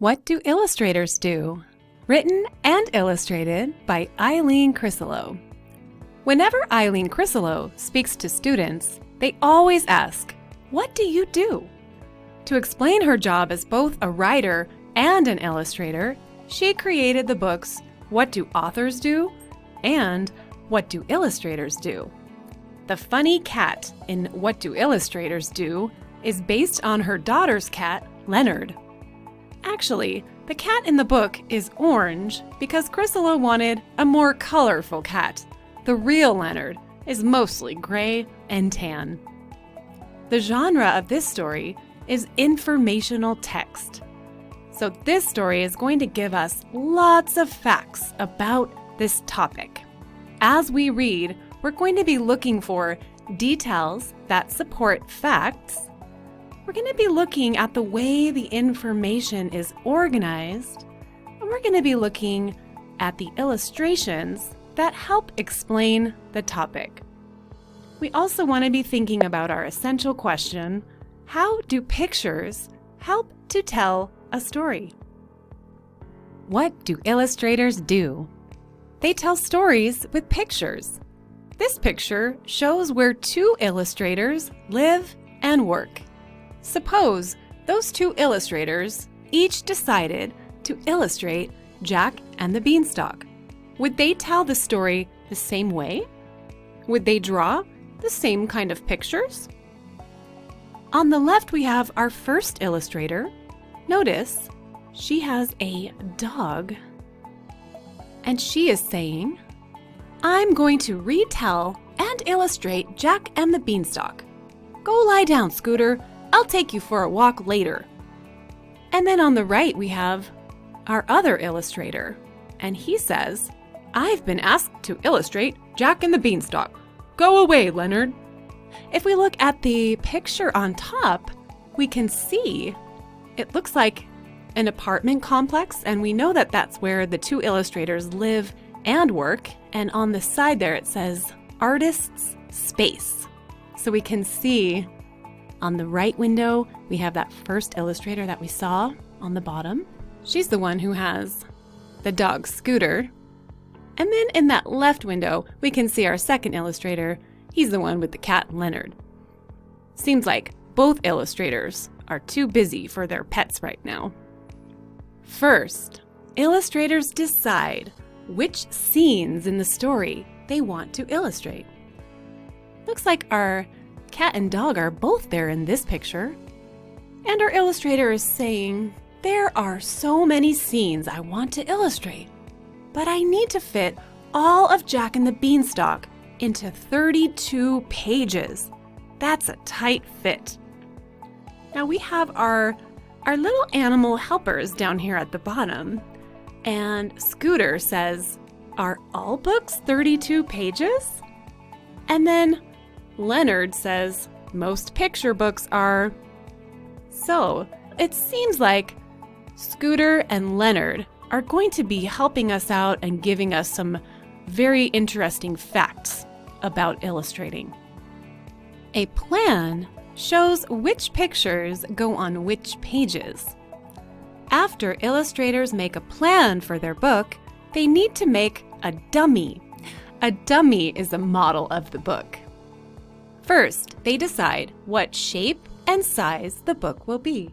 What Do Illustrators Do? Written and illustrated by Eileen Crisolo. Whenever Eileen Crisolo speaks to students, they always ask, "What do you do?" To explain her job as both a writer and an illustrator, she created the books What Do Authors Do? And What Do Illustrators Do? The funny cat in What Do Illustrators Do is based on her daughter's cat, Leonard. Actually, the cat in the book is orange because Crisolo wanted a more colorful cat. The real Leonard is mostly gray and tan. The genre of this story is informational text. So this story is going to give us lots of facts about this topic. As we read, we're going to be looking for details that support facts. We're going to be looking at the way the information is organized, and we're going to be looking at the illustrations that help explain the topic. We also want to be thinking about our essential question, how do pictures help to tell a story? What do illustrators do? They tell stories with pictures. This picture shows where two illustrators live and work. Suppose those two illustrators each decided to illustrate Jack and the Beanstalk. Would they tell the story the same way? Would they draw the same kind of pictures? On the left, we have our first illustrator. Notice she has a dog. And she is saying, "I'm going to retell and illustrate Jack and the Beanstalk. Go lie down, Scooter. I'll take you for a walk later." And then on the right, we have our other illustrator. And he says, "I've been asked to illustrate Jack and the Beanstalk. Go away, Leonard." If we look at the picture on top, we can see it looks like an apartment complex, and we know that that's where the two illustrators live and work. And on the side there, it says Artist's Space. So we can see on the right window, we have that first illustrator that we saw on the bottom. She's the one who has the dog Scooter. And then in that left window, we can see our second illustrator. He's the one with the cat Leonard. Seems like both illustrators are too busy for their pets right now. First, illustrators decide which scenes in the story they want to illustrate. Looks like our cat and dog are both there in this picture. And our illustrator is saying, "There are so many scenes I want to illustrate, but I need to fit all of Jack and the Beanstalk into 32 pages. That's a tight fit." Now we have our little animal helpers down here at the bottom. And Scooter says, "Are all books 32 pages?" And then Leonard says, "Most picture books are." So it seems like Scooter and Leonard are going to be helping us out and giving us some very interesting facts about illustrating. A plan shows which pictures go on which pages. After illustrators make a plan for their book, they need to make a dummy. A dummy is a model of the book. First, they decide what shape and size the book will be.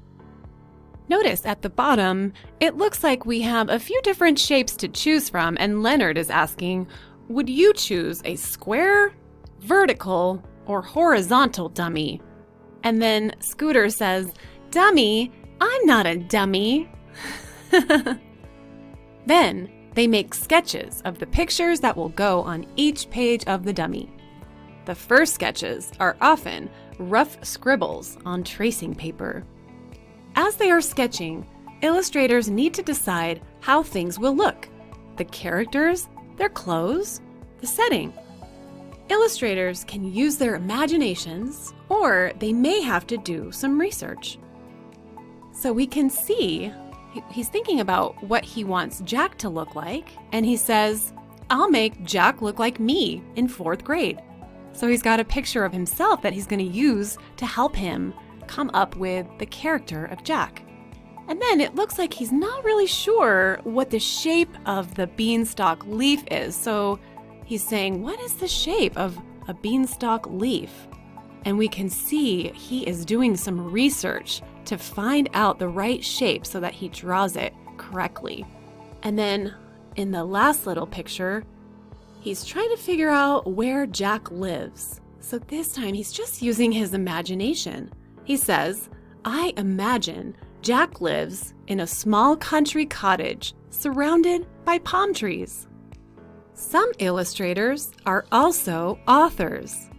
Notice at the bottom, it looks like we have a few different shapes to choose from, and Leonard is asking, would you choose a square, vertical, or horizontal dummy? And then Scooter says, "Dummy? I'm not a dummy." Then they make sketches of the pictures that will go on each page of the dummy. The first sketches are often rough scribbles on tracing paper. As they are sketching, illustrators need to decide how things will look: the characters, their clothes, the setting. Illustrators can use their imaginations, or they may have to do some research. So we can see he's thinking about what he wants Jack to look like, and he says, "I'll make Jack look like me in 4th grade." So he's got a picture of himself that he's going to use to help him come up with the character of Jack. And then it looks like he's not really sure what the shape of the beanstalk leaf is. So he's saying, what is the shape of a beanstalk leaf? And we can see he is doing some research to find out the right shape so that he draws it correctly. And then in the last little picture, he's trying to figure out where Jack lives. So this time he's just using his imagination. He says, I imagine Jack lives in a small country cottage surrounded by palm trees. Some illustrators are also authors,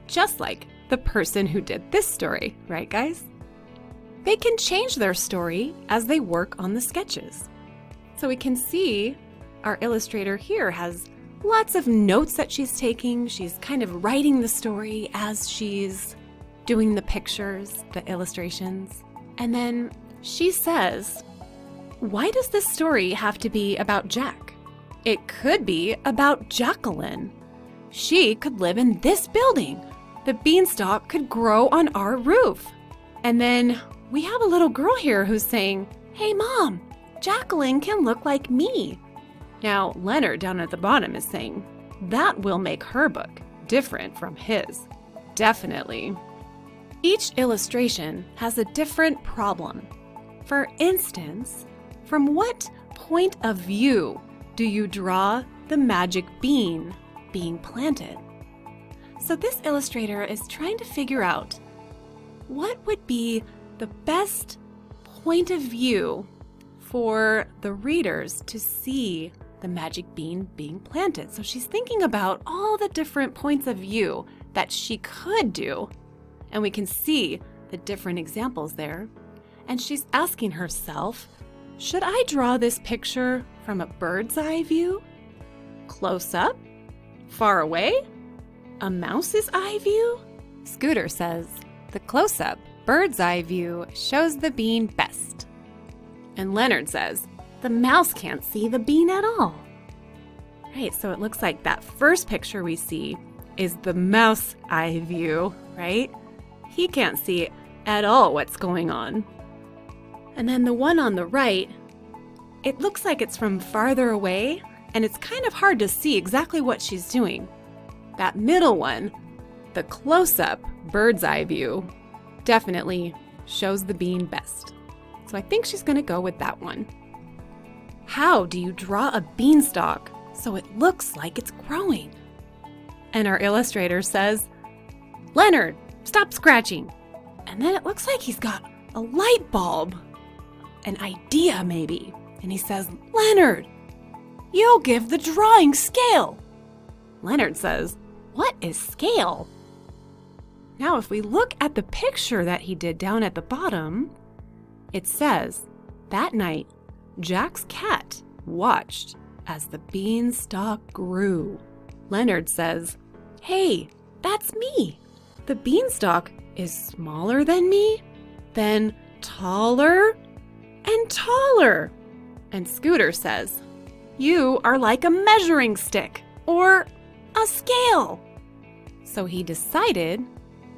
just like the person who did this story, right guys? They can change their story as they work on the sketches. So we can see our illustrator here has lots of notes that she's taking. She's kind of writing the story as she's doing the pictures, the illustrations. And then she says, why does this story have to be about Jack? It could be about Jacqueline. She could live in this building. The beanstalk could grow on our roof. And then we have a little girl here who's saying, hey Mom, Jacqueline can look like me. Now Leonard down at the bottom is saying, that will make her book different from his. Definitely. Each illustration has a different problem. For instance, from what point of view do you draw the magic bean being planted? So this illustrator is trying to figure out what would be the best point of view for the readers to see the magic bean being planted. So she's thinking about all the different points of view that she could do. And we can see the different examples there. And she's asking herself, should I draw this picture from a bird's eye view? Close up? Far away? A mouse's eye view? Scooter says, the close-up bird's eye view shows the bean best. And Leonard says, the mouse can't see the bean at all. Right, so it looks like that first picture we see is the mouse eye view, right? He can't see at all what's going on. And then the one on the right, it looks like it's from farther away, and it's kind of hard to see exactly what she's doing. That middle one, the close-up bird's eye view, definitely shows the bean best. So I think she's going to go with that one. How do you draw a beanstalk so it looks like it's growing? And our illustrator says, Leonard, stop scratching. And then it looks like he's got a light bulb, an idea maybe. And he says, Leonard, you'll give the drawing scale. Leonard says, what is scale? Now, if we look at the picture that he did down at the bottom, it says, that night, Jack's cat watched as the beanstalk grew. Leonard says, hey, that's me. The beanstalk is smaller than me, then taller and taller. And Scooter says, you are like a measuring stick or a scale. So he decided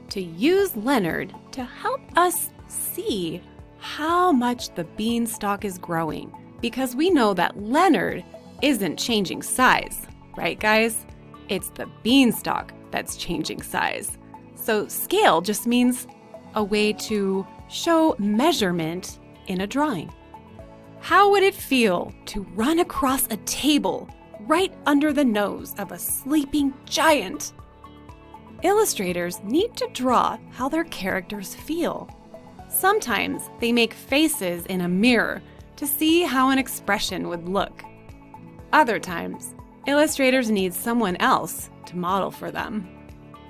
to use Leonard to help us see how much the beanstalk is growing, because we know that Leonard isn't changing size, right guys? It's the beanstalk that's changing size. So scale just means a way to show measurement in a drawing. How would it feel to run across a table right under the nose of a sleeping giant? Illustrators need to draw how their characters feel. Sometimes they make faces in a mirror to see how an expression would look. Other times, illustrators need someone else to model for them.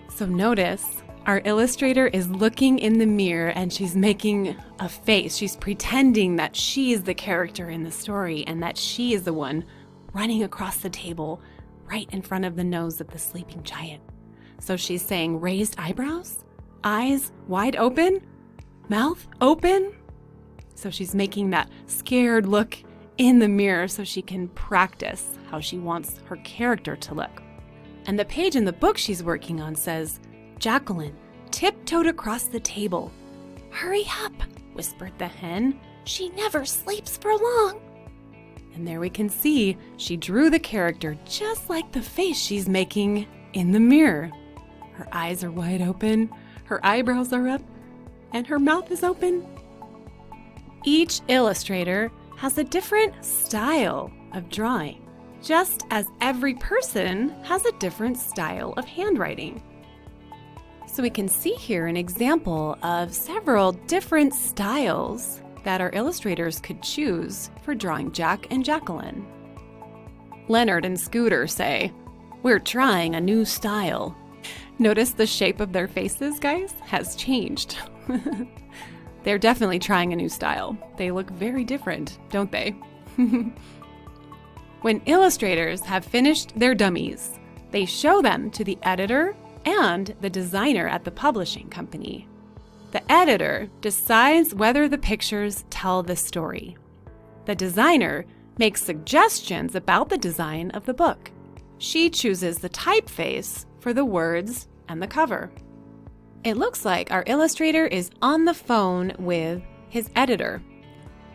So notice, our illustrator is looking in the mirror and she's making a face. She's pretending that she is the character in the story and that she is the one running across the table right in front of the nose of the sleeping giant. So she's saying raised eyebrows, eyes wide open, mouth open. So she's making that scared look in the mirror so she can practice how she wants her character to look. And the page in the book she's working on says, Jacqueline tiptoed across the table. Hurry up, whispered the hen. She never sleeps for long. And there we can see she drew the character just like the face she's making in the mirror. Her eyes are wide open, her eyebrows are up, and her mouth is open. Each illustrator has a different style of drawing, just as every person has a different style of handwriting. So we can see here an example of several different styles that our illustrators could choose for drawing Jack and Jacqueline. Leonard and Scooter say, "We're trying a new style." Notice the shape of their faces, guys, has changed. They're definitely trying a new style. They look very different, don't they? When illustrators have finished their dummies, they show them to the editor and the designer at the publishing company. The editor decides whether the pictures tell the story. The designer makes suggestions about the design of the book. She chooses the typeface for the words and the cover. It looks like our illustrator is on the phone with his editor,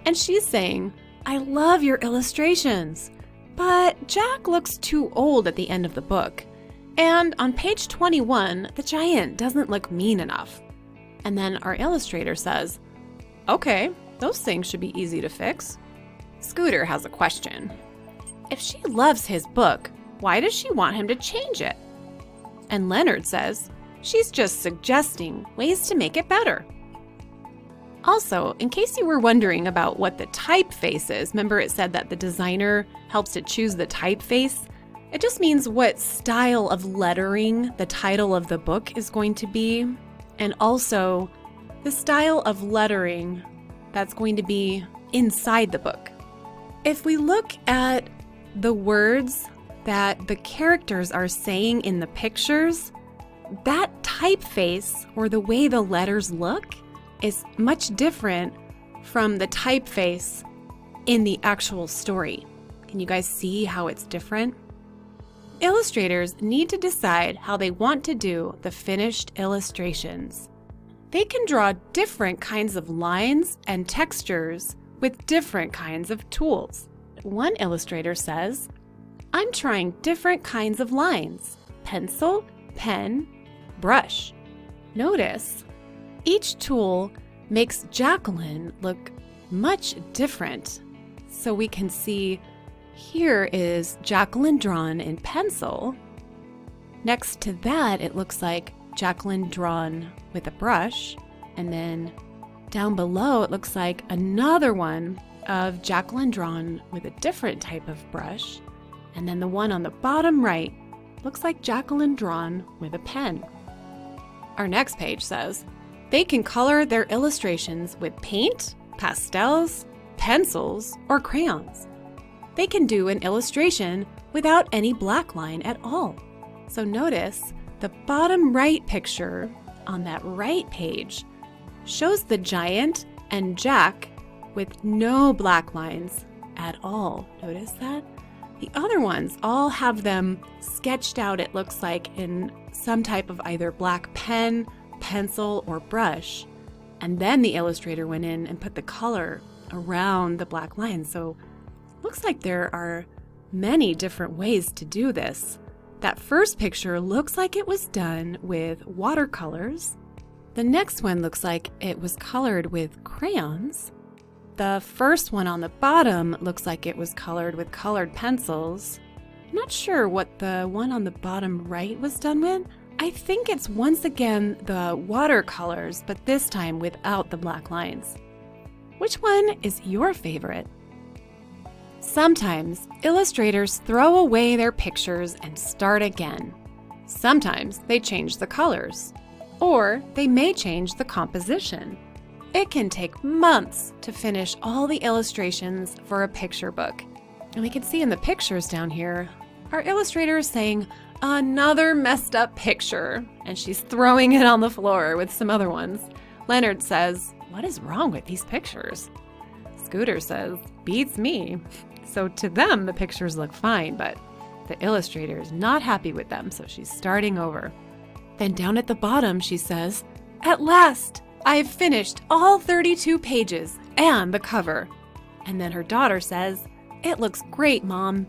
and she's saying, "I love your illustrations, but Jack looks too old at the end of the book. And on page 21, the giant doesn't look mean enough." And then our illustrator says, "Okay, those things should be easy to fix." Scooter has a question. If she loves his book, why does she want him to change it? And Leonard says, she's just suggesting ways to make it better. Also, in case you were wondering about what the typeface is, remember it said that the designer helps to choose the typeface? It just means what style of lettering the title of the book is going to be, and also the style of lettering that's going to be inside the book. If we look at the words that the characters are saying in the pictures, that typeface, or the way the letters look, is much different from the typeface in the actual story. Can you guys see how it's different? Illustrators need to decide how they want to do the finished illustrations. They can draw different kinds of lines and textures with different kinds of tools. One illustrator says, "I'm trying different kinds of lines: pencil, pen, brush." Notice, each tool makes Jacqueline look much different. So we can see here is Jacqueline drawn in pencil. Next to that, it looks like Jacqueline drawn with a brush. And then down below, it looks like another one of Jacqueline drawn with a different type of brush. And then the one on the bottom right looks like Jacqueline drawn with a pen. Our next page says, they can color their illustrations with paint, pastels, pencils, or crayons. They can do an illustration without any black line at all. So notice the bottom right picture on that right page shows the giant and Jack with no black lines at all. Notice that? The other ones all have them sketched out, it looks like, in some type of either black pen, pencil, or brush. And then the illustrator went in and put the color around the black lines. So it looks like there are many different ways to do this. That first picture looks like it was done with watercolors. The next one looks like it was colored with crayons. The first one on the bottom looks like it was colored with colored pencils. I'm not sure what the one on the bottom right was done with. I think it's once again the watercolors, but this time without the black lines. Which one is your favorite? Sometimes illustrators throw away their pictures and start again. Sometimes they change the colors, or they may change the composition. It can take months to finish all the illustrations for a picture book. And we can see in the pictures down here, our illustrator is saying, "Another messed up picture," and she's throwing it on the floor with some other ones. Leonard says, "What is wrong with these pictures?" Scooter says, "Beats me." So to them, the pictures look fine, but the illustrator is not happy with them, so she's starting over. Then down at the bottom, she says, "At last, I have finished all 32 pages. and the cover. And then her daughter says, "It looks great, Mom."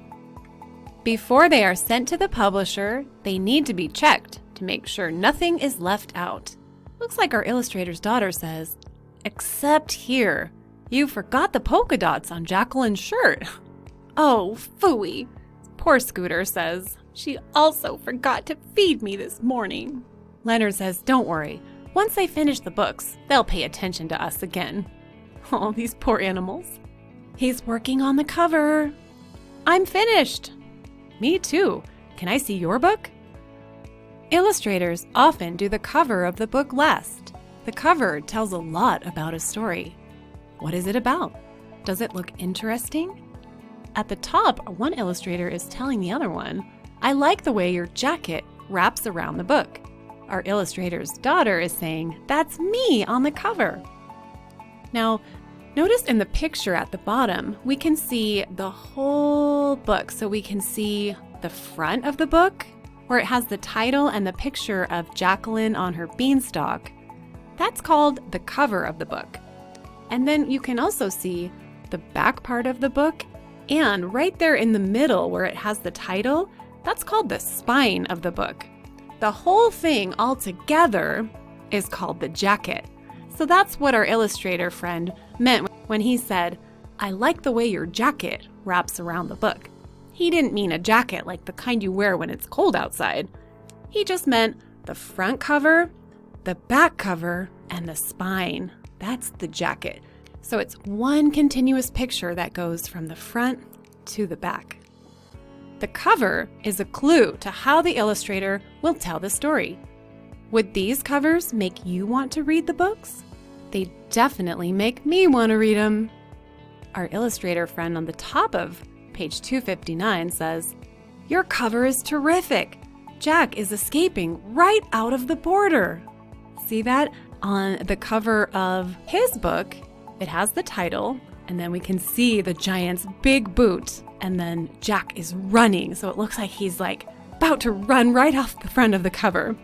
Before they are sent to the publisher, they need to be checked to make sure nothing is left out. Looks like our illustrator's daughter says, "Except here. You forgot the polka dots on Jacqueline's shirt." "Oh, phooey." Poor Scooter says, "She also forgot to feed me this morning." Leonard says, "Don't worry. Once they finish the books, they'll pay attention to us again." Oh, these poor animals. He's working on the cover. "I'm finished." "Me too. Can I see your book?" Illustrators often do the cover of the book last. The cover tells a lot about a story. What is it about? Does it look interesting? At the top, one illustrator is telling the other one, "I like the way your jacket wraps around the book." Our illustrator's daughter is saying, "That's me on the cover." Now, notice in the picture at the bottom, we can see the whole book. So we can see the front of the book, where it has the title and the picture of Jacqueline on her beanstalk. That's called the cover of the book. And then you can also see the back part of the book, and right there in the middle where it has the title, that's called the spine of the book. The whole thing all together is called the jacket. So that's what our illustrator friend meant when he said, "I like the way your jacket wraps around the book." He didn't mean a jacket like the kind you wear when it's cold outside. He just meant the front cover, the back cover, and the spine. That's the jacket. So it's one continuous picture that goes from the front to the back. The cover is a clue to how the illustrator will tell the story. Would these covers make you want to read the books? They definitely make me want to read them. Our illustrator friend on the top of page 259 says, "Your cover is terrific. Jack is escaping right out of the border." See that? On the cover of his book, it has the title, and then we can see the giant's big boot, and then Jack is running, so it looks like he's like about to run right off the front of the cover.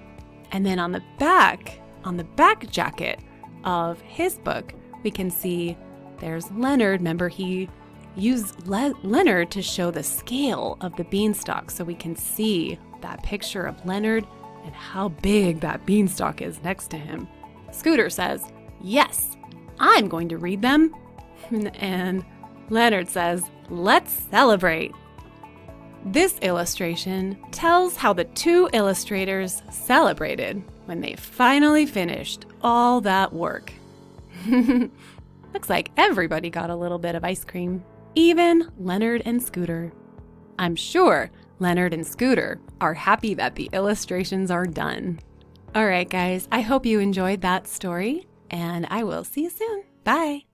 And then on the back jacket of his book, we can see there's Leonard. Remember, he used Leonard to show the scale of the beanstalk, so we can see that picture of Leonard and how big that beanstalk is next to him. Scooter says, "Yes, I'm going to read them." And Leonard says, "Let's celebrate." This illustration tells how the two illustrators celebrated when they finally finished all that work. Looks like everybody got a little bit of ice cream, even Leonard and Scooter. I'm sure Leonard and Scooter are happy that the illustrations are done. All right, guys, I hope you enjoyed that story, and I will see you soon. Bye.